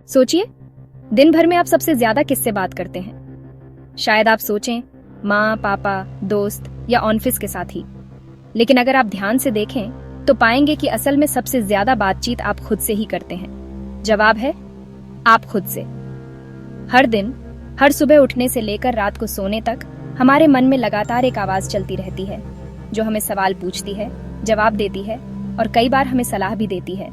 सोचिए, दिन भर में आप सबसे ज्यादा किससे बात करते हैं? शायद आप सोचें माँ, पापा, दोस्त या ऑफिस के साथ ही। लेकिन अगर आप ध्यान से देखें तो पाएंगे कि असल में सबसे ज्यादा बातचीत आप खुद से ही करते हैं। जवाब है आप खुद से। हर दिन, हर सुबह उठने से लेकर रात को सोने तक हमारे मन में लगातार एक आवाज चलती रहती है जो हमें सवाल पूछती है, जवाब देती है और कई बार हमें सलाह भी देती है।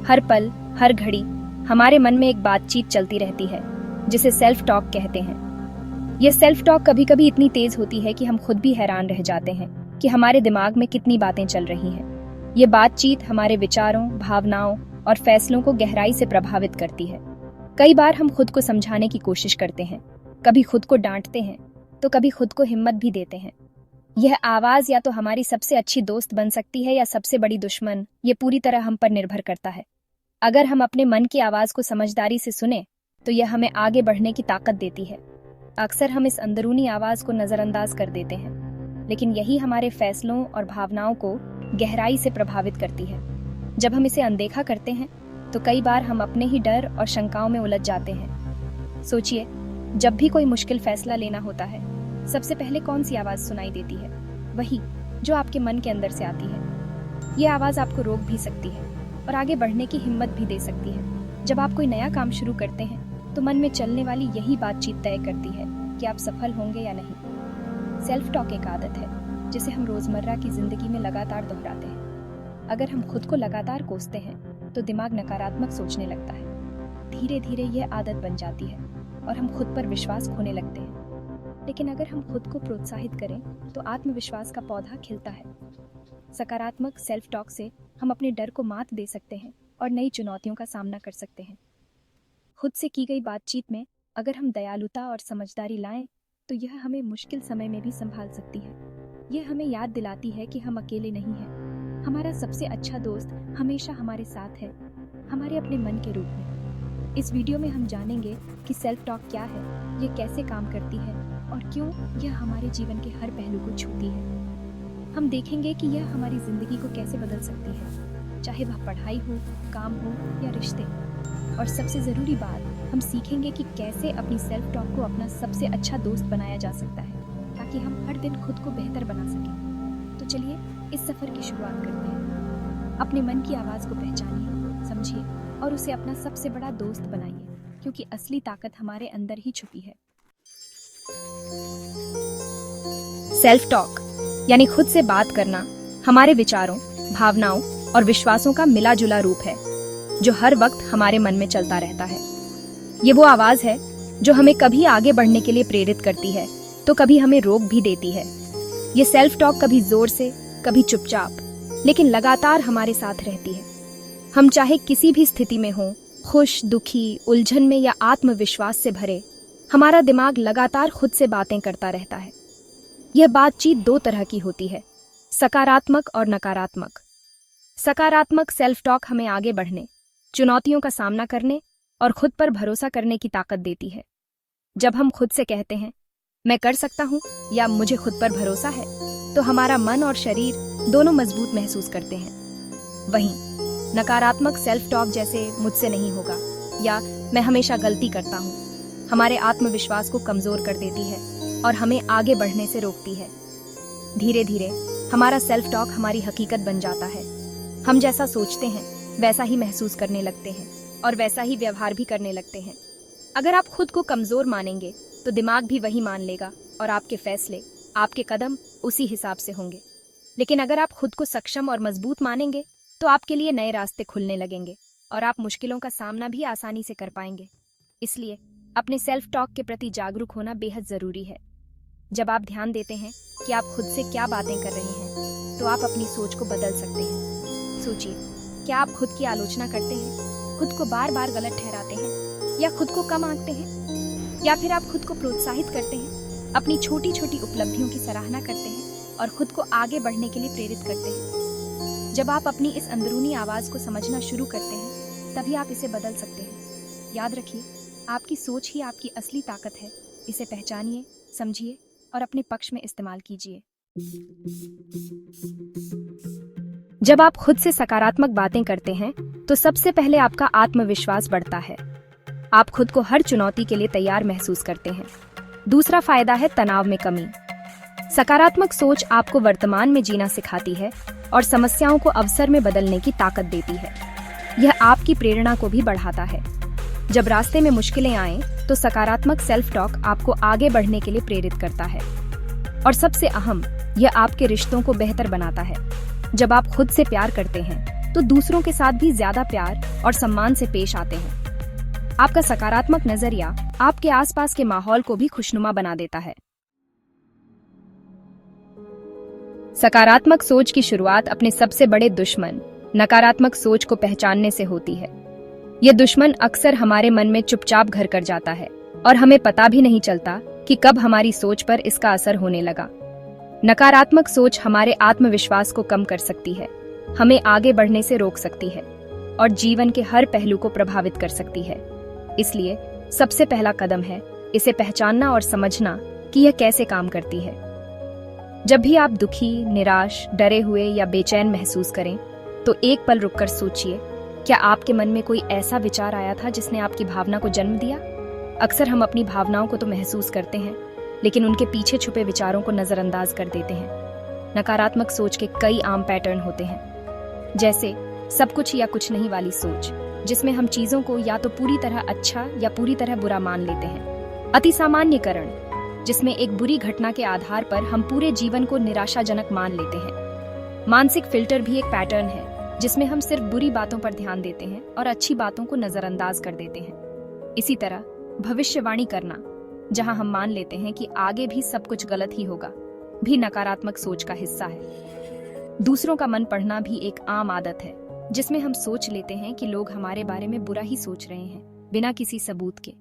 हर पल, हर घड़ी हमारे मन में एक बातचीत चलती रहती है जिसे सेल्फ टॉक कहते हैं। यह सेल्फ टॉक कभी कभी इतनी तेज होती है कि हम खुद भी हैरान रह जाते हैं कि हमारे दिमाग में कितनी बातें चल रही हैं। ये बातचीत हमारे विचारों, भावनाओं और फैसलों को गहराई से प्रभावित करती है। कई बार हम खुद को समझाने की कोशिश करते हैं, कभी खुद को डांटते हैं तो कभी खुद को हिम्मत भी देते हैं। यह आवाज या तो हमारी सबसे अच्छी दोस्त बन सकती है या सबसे बड़ी दुश्मन। ये पूरी तरह हम पर निर्भर करता है। अगर हम अपने मन की आवाज को समझदारी से सुने तो यह हमें आगे बढ़ने की ताकत देती है। अक्सर हम इस अंदरूनी आवाज को नजरअंदाज कर देते हैं, लेकिन यही हमारे फैसलों और भावनाओं को गहराई से प्रभावित करती है। जब हम इसे अनदेखा करते हैं तो कई बार हम अपने ही डर और शंकाओं में उलझ जाते हैं। सोचिए, जब भी कोई मुश्किल फैसला लेना होता है, सबसे पहले कौन सी आवाज सुनाई देती है? वही जो आपके मन के अंदर से आती है। ये आवाज आपको रोक भी सकती है और आगे बढ़ने की हिम्मत भी दे सकती है। जब आप कोई नया काम शुरू करते हैं तो मन में चलने वाली यही बातचीत तय करती है कि आप सफल होंगे या नहीं। सेल्फ टॉक एक आदत है जिसे हम रोजमर्रा की जिंदगी में लगातार दोहराते हैं। अगर हम खुद को लगातार कोसते हैं तो दिमाग नकारात्मक सोचने लगता है। धीरे धीरे यह आदत बन जाती है और हम खुद पर विश्वास खोने लगते हैं। लेकिन अगर हम खुद को प्रोत्साहित करें तो आत्मविश्वास का पौधा खिलता है। सकारात्मक सेल्फ टॉक से हम अपने डर को मात दे सकते हैं और नई चुनौतियों का सामना कर सकते हैं। खुद से की गई बातचीत में अगर हम दयालुता और समझदारी लाएं तो यह हमें मुश्किल समय में भी संभाल सकती है। यह हमें याद दिलाती है कि हम अकेले नहीं हैं। हमारा सबसे अच्छा दोस्त हमेशा हमारे साथ है, हमारे अपने मन के रूप में। इस वीडियो में हम जानेंगे कि सेल्फ टॉक क्या है, ये कैसे काम करती है और क्यों यह हमारे जीवन के हर पहलू को छूती है। हम देखेंगे कि यह हमारी जिंदगी को कैसे बदल सकती है, चाहे वह पढ़ाई हो, काम हो या रिश्ते। और सबसे जरूरी बात, हम सीखेंगे कि कैसे अपनी सेल्फ टॉक को अपना सबसे अच्छा दोस्त बनाया जा सकता है ताकि हम हर दिन खुद को बेहतर बना सकें। तो चलिए इस सफर की शुरुआत करते हैं। अपने मन की आवाज को पहचानिए, समझिए और उसे अपना सबसे बड़ा दोस्त बनाइए, क्योंकि असली ताकत हमारे अंदर ही छुपी है। सेल्फ टॉक यानी खुद से बात करना हमारे विचारों, भावनाओं और विश्वासों का मिला जुला रूप है जो हर वक्त हमारे मन में चलता रहता है। ये वो आवाज है जो हमें कभी आगे बढ़ने के लिए प्रेरित करती है तो कभी हमें रोक भी देती है। ये सेल्फ टॉक कभी जोर से, कभी चुपचाप, लेकिन लगातार हमारे साथ रहती है। हम चाहे किसी भी स्थिति में हों, खुश, दुखी, उलझन में या आत्मविश्वास से भरे, हमारा दिमाग लगातार खुद से बातें करता रहता है। यह बातचीत दो तरह की होती है, सकारात्मक और नकारात्मक। सकारात्मक सेल्फ टॉक हमें आगे बढ़ने, चुनौतियों का सामना करने और खुद पर भरोसा करने की ताकत देती है। जब हम खुद से कहते हैं मैं कर सकता हूँ या मुझे खुद पर भरोसा है, तो हमारा मन और शरीर दोनों मजबूत महसूस करते हैं। वहीं नकारात्मक सेल्फ टॉक जैसे मुझसे नहीं होगा या मैं हमेशा गलती करता हूँ, हमारे आत्मविश्वास को कमजोर कर देती है और हमें आगे बढ़ने से रोकती है। धीरे धीरे हमारा सेल्फ टॉक हमारी हकीकत बन जाता है। हम जैसा सोचते हैं वैसा ही महसूस करने लगते हैं और वैसा ही व्यवहार भी करने लगते हैं। अगर आप खुद को कमजोर मानेंगे तो दिमाग भी वही मान लेगा और आपके फैसले, आपके कदम उसी हिसाब से होंगे। लेकिन अगर आप खुद को सक्षम और मजबूत मानेंगे तो आपके लिए नए रास्ते खुलने लगेंगे और आप मुश्किलों का सामना भी आसानी से कर पाएंगे। इसलिए अपने सेल्फ टॉक के प्रति जागरूक होना बेहद जरूरी है। जब आप ध्यान देते हैं कि आप खुद से क्या बातें कर रहे हैं तो आप अपनी सोच को बदल सकते हैं। सोचिए, क्या आप खुद की आलोचना करते हैं, खुद को बार बार गलत ठहराते हैं या खुद को कम आंकते हैं, या फिर आप खुद को प्रोत्साहित करते हैं, अपनी छोटी छोटी उपलब्धियों की सराहना करते हैं और खुद को आगे बढ़ने के लिए प्रेरित करते हैं। जब आप अपनी इस अंदरूनी आवाज को समझना शुरू करते हैं तभी आप इसे बदल सकते हैं। याद रखिए, आपकी सोच ही आपकी असली ताकत है। इसे पहचानिए, समझिए और अपने पक्ष में इस्तेमाल कीजिए। जब आप खुद से सकारात्मक बातें करते हैं तो सबसे पहले आपका आत्मविश्वास बढ़ता है। आप खुद को हर चुनौती के लिए तैयार महसूस करते हैं। दूसरा फायदा है तनाव में कमी। सकारात्मक सोच आपको वर्तमान में जीना सिखाती है और समस्याओं को अवसर में बदलने की ताकत देती है। यह आपकी प्रेरणा को भी बढ़ाता है। जब रास्ते में मुश्किलें आएं, तो सकारात्मक सेल्फ टॉक आपको आगे बढ़ने के लिए प्रेरित करता है। और सबसे अहम, यह आपके रिश्तों को बेहतर बनाता है। जब आप खुद से प्यार करते हैं, तो दूसरों के साथ भी ज्यादा प्यार और सम्मान से पेश आते हैं। आपका सकारात्मक नजरिया आपके आसपास के माहौल को भी खुशनुमा बना देता है। सकारात्मक सोच की शुरुआत अपने सबसे बड़े दुश्मन नकारात्मक सोच को पहचानने से होती है। यह दुश्मन अक्सर हमारे मन में चुपचाप घर कर जाता है और हमें पता भी नहीं चलता कि कब हमारी सोच पर इसका असर होने लगा। नकारात्मक सोच हमारे आत्मविश्वास को कम कर सकती है, हमें आगे बढ़ने से रोक सकती है और जीवन के हर पहलू को प्रभावित कर सकती है। इसलिए सबसे पहला कदम है इसे पहचानना और समझना कि यह कैसे काम करती है। जब भी आप दुखी, निराश, डरे हुए या बेचैन महसूस करें, तो एक पल रुककर सोचिए, क्या आपके मन में कोई ऐसा विचार आया था जिसने आपकी भावना को जन्म दिया? अक्सर हम अपनी भावनाओं को तो महसूस करते हैं, लेकिन उनके पीछे छुपे विचारों को नजरअंदाज कर देते हैं। नकारात्मक सोच के कई आम पैटर्न होते हैं, जैसे सब कुछ या कुछ नहीं वाली सोच, जिसमें हम चीजों को या तो पूरी तरह अच्छा या पूरी तरह बुरा मान लेते हैं। अति सामान्यकरण, जिसमें एक बुरी घटना के आधार पर हम पूरे जीवन को निराशाजनक मान लेते हैं। मानसिक फिल्टर भी एक पैटर्न है, जिसमें हम सिर्फ बुरी बातों पर ध्यान देते हैं और अच्छी बातों को नजरअंदाज कर देते हैं। इसी तरह भविष्यवाणी करना, जहां हम मान लेते हैं कि आगे भी सब कुछ गलत ही होगा, भी नकारात्मक सोच का हिस्सा है। दूसरों का मन पढ़ना भी एक आम आदत है, जिसमें हम सोच लेते हैं कि लोग हमारे बारे में बुरा ही सोच रहे हैं, बिना किसी सबूत के।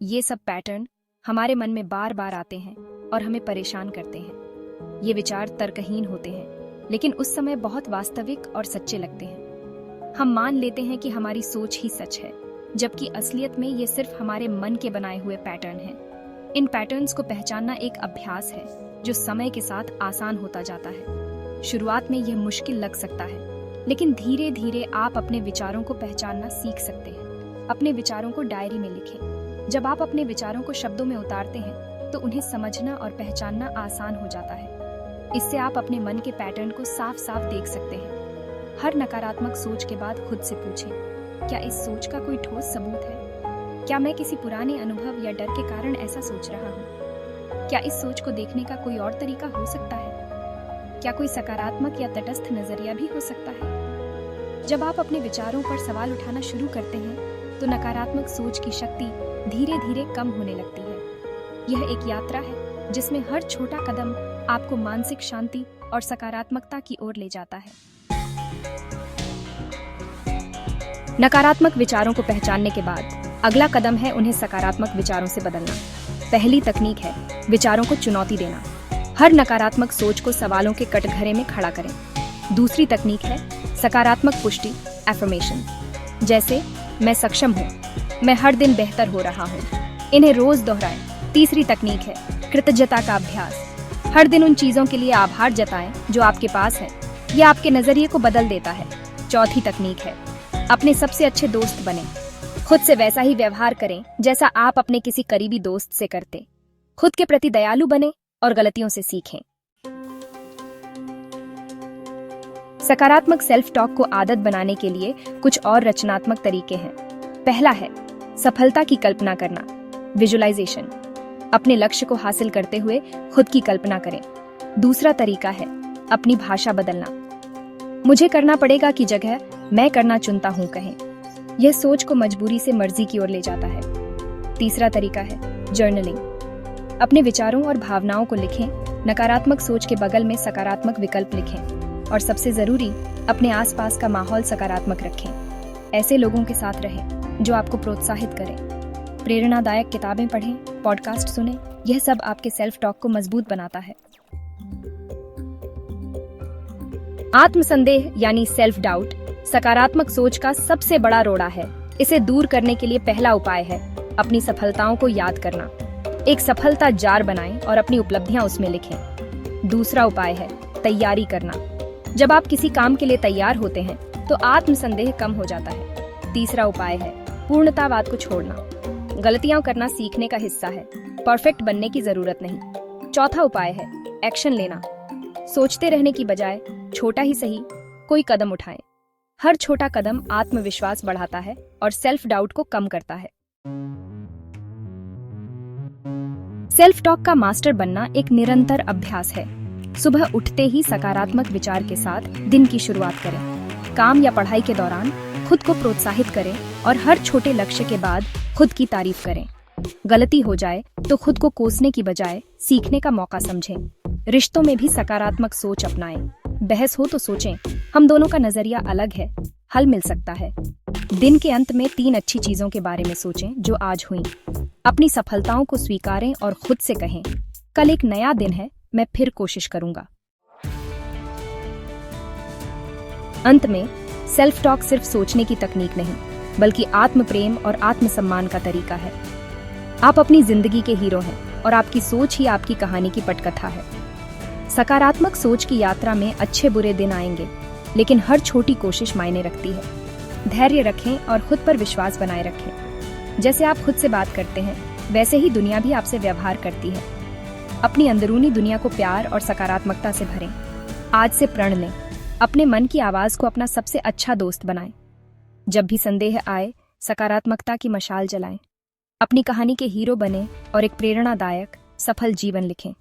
ये सब पैटर्न हमारे मन में बार बार आते हैं और हमें परेशान करते हैं। ये विचार तर्कहीन होते हैं, लेकिन उस समय बहुत वास्तविक और सच्चे लगते हैं। हम मान लेते हैं कि हमारी सोच ही सच है, जबकि असलियत में ये सिर्फ हमारे मन के बनाए हुए पैटर्न हैं। इन पैटर्न्स को पहचानना एक अभ्यास है, जो समय के साथ आसान होता जाता है। शुरुआत में यह मुश्किल लग सकता है, लेकिन धीरे धीरे आप अपने विचारों को पहचानना सीख सकते हैं। अपने विचारों को डायरी में लिखें। जब आप अपने विचारों को शब्दों में उतारते हैं, तो उन्हें समझना और पहचानना आसान हो जाता है। इससे आप अपने मन के पैटर्न को साफ साफ देख सकते हैं। हर नकारात्मक सोच के बाद खुद से पूछें, क्या इस सोच का कोई ठोस सबूत है? क्या मैं किसी पुराने अनुभव या डर के कारण ऐसा सोच रहा हूँ? क्या इस सोच को देखने का कोई और तरीका हो सकता है? क्या कोई सकारात्मक या तटस्थ नजरिया भी हो सकता है? जब आप अपने विचारों पर सवाल उठाना शुरू करते हैं, तो नकारात्मक सोच की शक्ति धीरे धीरे कम होने लगती है। यह एक यात्रा है, जिसमें हर छोटा कदम आपको मानसिक शांति और सकारात्मकता की ओर ले जाता है। नकारात्मक विचारों को पहचानने के बाद अगला कदम है उन्हें सकारात्मक विचारों से बदलना। पहली तकनीक है विचारों को चुनौती देना। हर नकारात्मक सोच को सवालों के कटघरे में खड़ा करें। दूसरी तकनीक है सकारात्मक पुष्टि, एफर्मेशन, जैसे मैं सक्षम हूँ, मैं हर दिन बेहतर हो रहा हूँ। इन्हें रोज दोहराएं। तीसरी तकनीक है कृतज्ञता का अभ्यास। हर दिन उन चीजों के लिए आभार जताएं जो आपके पास है। यह आपके नजरिए को बदल देता है। चौथी तकनीक है अपने सबसे अच्छे दोस्त बने। खुद से वैसा ही व्यवहार करें जैसा आप अपने किसी करीबी दोस्त से करते। खुद के प्रति दयालु बने और गलतियों से सीखें। सकारात्मक सेल्फ टॉक को आदत बनाने के लिए कुछ और रचनात्मक तरीके हैं। पहला है सफलता की कल्पना करना, विजुअलाइजेशन। अपने लक्ष्य को हासिल करते हुए खुद की कल्पना करें। दूसरा तरीका है अपनी भाषा बदलना। मुझे करना पड़ेगा की जगह मैं करना चुनता हूं कहें। यह सोच को मजबूरी से मर्जी की ओर ले जाता है। तीसरा तरीका है जर्नलिंग। अपने विचारों और भावनाओं को लिखें। नकारात्मक सोच के बगल में सकारात्मक विकल्प लिखें। और सबसे जरूरी, अपने आसपास का माहौल सकारात्मक रखें। ऐसे लोगों के साथ रहें जो आपको प्रोत्साहित करें। प्रेरणादायक किताबें पढ़ें, पॉडकास्ट सुनें। यह सब आपके सेल्फ टॉक को मजबूत बनाता है। आत्मसंदेह यानी सेल्फ डाउट सकारात्मक सोच का सबसे बड़ा रोड़ा है। इसे दूर करने के लिए पहला उपाय है अपनी सफलताओं को याद करना। एक सफलता जार बनाएं और अपनी उपलब्धियां उसमें लिखें। दूसरा उपाय है तैयारी करना। जब आप किसी काम के लिए तैयार होते हैं, तो आत्मसंदेह कम हो जाता है। तीसरा उपाय है पूर्णतावाद को छोड़ना। गलतियां करना सीखने का हिस्सा है, परफेक्ट बनने की जरूरत नहीं। चौथा उपाय है एक्शन लेना। सोचते रहने की बजाय छोटा ही सही कोई कदम उठाएं। हर छोटा कदम आत्मविश्वास बढ़ाता है और सेल्फ डाउट को कम करता है। सेल्फ टॉक का मास्टर बनना एक निरंतर अभ्यास है। सुबह उठते ही सकारात्मक विचार के साथ दिन की शुरुआत करें। काम या पढ़ाई के दौरान खुद को प्रोत्साहित करें और हर छोटे लक्ष्य के बाद खुद की तारीफ करें। गलती हो जाए तो खुद को कोसने की बजाय सीखने का मौका समझें। रिश्तों में भी सकारात्मक सोच अपनाएं। बहस हो तो सोचें, हम दोनों का नजरिया अलग है, हल मिल सकता है। दिन के अंत में 3 अच्छी चीजों के बारे में सोचें जो आज हुई। अपनी सफलताओं को स्वीकारें और खुद से कहें, कल एक नया दिन है, मैं फिर कोशिश करूंगा। अंत में, सेल्फ टॉक सिर्फ सोचने की तकनीक नहीं, बल्कि आत्म प्रेम और आत्मसम्मान का तरीका है। आप अपनी जिंदगी के हीरो हैं और आपकी सोच ही आपकी कहानी की पटकथा है। सकारात्मक सोच की यात्रा में अच्छे बुरे दिन आएंगे, लेकिन हर छोटी कोशिश मायने रखती है। धैर्य रखें और खुद पर विश्वास बनाए रखें। जैसे आप खुद से बात करते हैं, वैसे ही दुनिया भी आपसे व्यवहार करती है। अपनी अंदरूनी दुनिया को प्यार और सकारात्मकता से भरें। आज से प्रण लें, अपने मन की आवाज को अपना सबसे अच्छा दोस्त बनाएं। जब भी संदेह आए, सकारात्मकता की मशाल जलाएं। अपनी कहानी के हीरो बने और एक प्रेरणादायक, सफल जीवन लिखें।